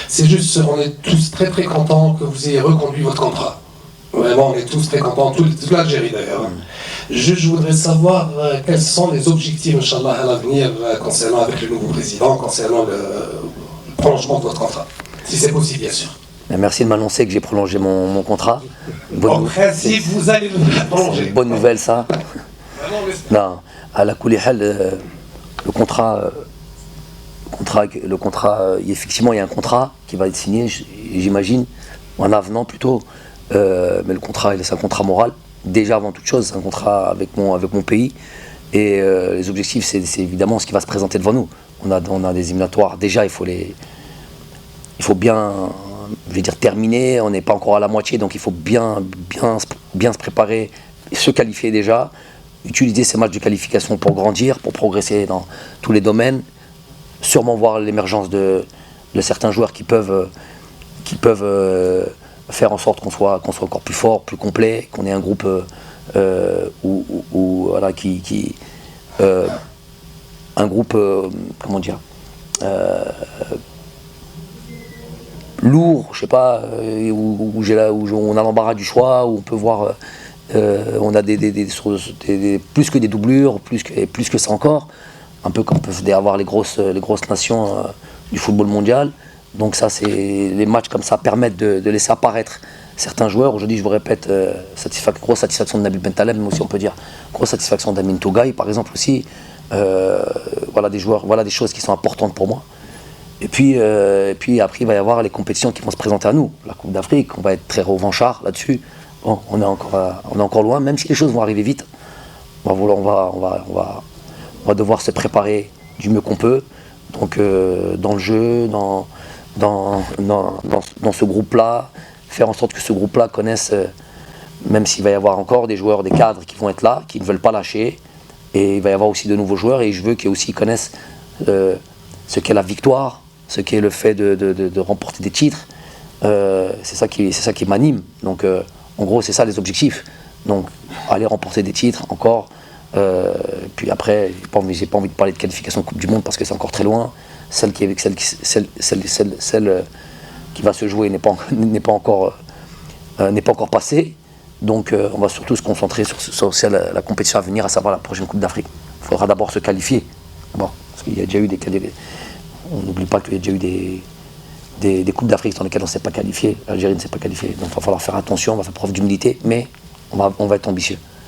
C'est juste, on est tous très très contents que vous ayez reconduit votre contrat. Vraiment, on est tous très contents, toute l'Algérie d'ailleurs. Je voudrais savoir quels sont les objectifs, Inch'Allah, à l'avenir concernant avec le nouveau président, concernant le prolongement de votre contrat. Si c'est possible, bien sûr. Merci de m'annoncer que j'ai prolongé mon contrat. En principe, vous allez le prolonger. C'est une bonne nouvelle, ça. Non, à la Koulihal, le contrat, effectivement, il y a un contrat qui va être signé, j'imagine, en avenant plutôt. Mais le contrat, c'est un contrat moral. Déjà, avant toute chose, c'est un contrat avec mon pays. Et les objectifs, c'est évidemment ce qui va se présenter devant nous. On a des éliminatoires. Déjà, il faut bien, je vais dire, terminer. On n'est pas encore à la moitié, donc il faut bien se préparer, se qualifier déjà. Utiliser ces matchs de qualification pour grandir, pour progresser dans tous les domaines. Sûrement voir l'émergence de certains joueurs qui peuvent faire en sorte qu'on soit encore plus fort, plus complet, qu'on ait un groupe voilà, un groupe, comment dire, lourd, je sais pas, où on a l'embarras du choix, où on peut voir, on a plus que des doublures, plus que ça encore, un peu comme peuvent avoir les grosses nations du football mondial. Donc ça, les matchs comme ça permettent de laisser apparaître certains joueurs. Aujourd'hui, je vous répète, grosse satisfaction de Nabil Bentaleb, mais aussi on peut dire grosse satisfaction d'Amin Tougaï, par exemple aussi. Voilà des joueurs, voilà des choses qui sont importantes pour moi. Et puis après, il va y avoir les compétitions qui vont se présenter à nous. La Coupe d'Afrique, on va être très revanchard là-dessus. Bon, on est encore loin, même si les choses vont arriver vite. On va devoir se préparer du mieux qu'on peut. Donc dans le jeu, dans ce groupe-là, faire en sorte que ce groupe-là connaisse, même s'il va y avoir encore des joueurs, des cadres qui vont être là, qui ne veulent pas lâcher, et il va y avoir aussi de nouveaux joueurs, et je veux qu'ils aussi connaissent ce qu'est la victoire, ce qu'est le fait de remporter des titres. C'est ça qui m'anime. Donc en gros, c'est ça les objectifs. Donc aller remporter des titres encore. Puis après, j'ai pas envie de parler de qualification Coupe du Monde parce que c'est encore très loin. Celle qui va se jouer n'est pas encore passée. Donc on va surtout se concentrer sur la compétition à venir, à savoir la prochaine Coupe d'Afrique. Il faudra d'abord se qualifier. Bon, parce qu'il y a déjà eu on n'oublie pas qu'il y a déjà eu des Coupes d'Afrique dans lesquelles on ne s'est pas qualifié. L'Algérie ne s'est pas qualifiée. Donc il va falloir faire attention, on va faire preuve d'humilité, mais on va être ambitieux.